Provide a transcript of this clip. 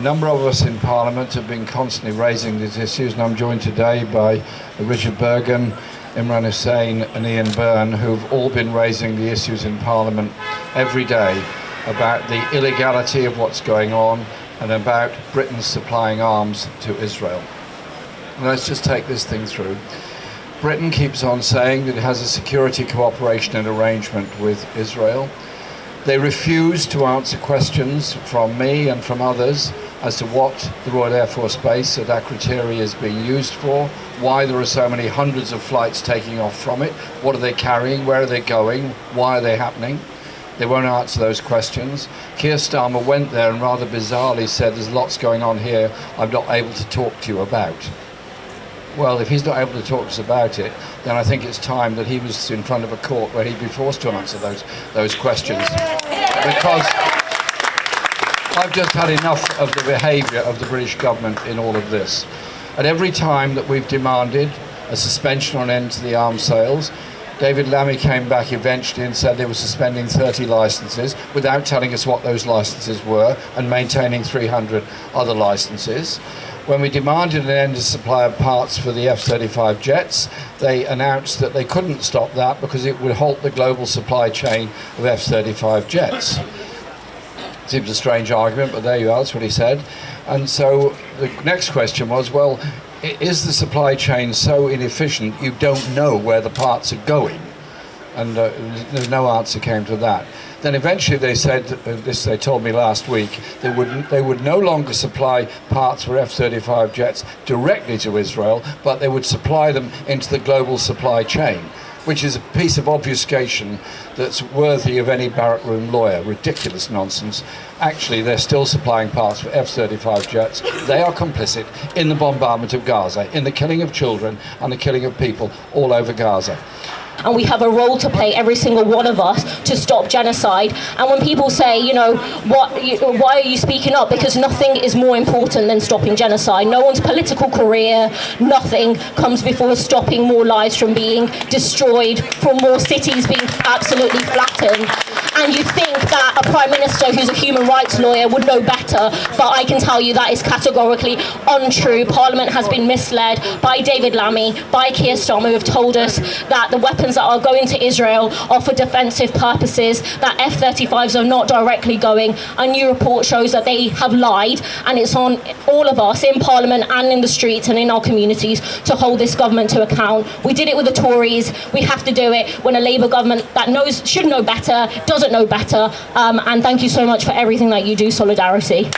A number of us in Parliament have been constantly raising these issues, and I'm joined today by Richard Bergen, Imran Hussain and Ian Byrne, who've all been raising the issues in Parliament every day about the illegality of what's going on and about Britain supplying arms to Israel. And let's just take this thing through. Britain keeps on saying that it has a security cooperation and arrangement with Israel. They refuse to answer questions from me and from others as to what the Royal Air Force Base at Akrotiri is being used for, why there are so many hundreds of flights taking off from it, what are they carrying, where are they going, why are they happening. They won't answer those questions. Kier Starmer went there and rather bizarrely said, there's lots going on here I'm not able to talk to you about. Well, if he's not able to talk to us about it, then I think it's time that he was in front of a court where he'd be forced to answer those questions. Because I've just had enough of the behaviour of the British government in all of this. At every time that we've demanded a suspension or an end to the arms sales, David Lammy came back eventually and said they were suspending 30 licences without telling us what those licences were and maintaining 300 other licences. When we demanded an end to supply of parts for the F-35 jets, they announced that they couldn't stop that because it would halt the global supply chain of F-35 jets. Seems a strange argument, but there you are, that's what he said. And so the next question was, well, is the supply chain so inefficient you don't know where the parts are going? And no answer came to that. Then eventually they said, this they told me last week, they would no longer supply parts for F-35 jets directly to Israel, but they would supply them into the global supply chain, which is a piece of obfuscation that's worthy of any barrack room lawyer. Ridiculous nonsense. Actually, they're still supplying parts for F-35 jets. They are complicit in the bombardment of Gaza, in the killing of children and the killing of people all over Gaza. And we have a role to play, every single one of us, to stop genocide. And when people say, you know, why are you speaking up? Because nothing is more important than stopping genocide. No one's political career, nothing comes before stopping more lives from being destroyed, from more cities being absolutely flattened. And you think that a Prime Minister who's a human rights lawyer would know better, but I can tell you that is categorically untrue. Parliament has been misled by David Lammy, by Kier Starmer, who have told us that the weapons that are going to Israel are for defensive purposes, that F-35s are not directly going. A new report shows that they have lied, and it's on all of us in Parliament and in the streets and in our communities to hold this government to account. We did it with the Tories. We have to do it when a Labour government that should know better, doesn't know better. And thank you so much for everything that you do, Solidarity.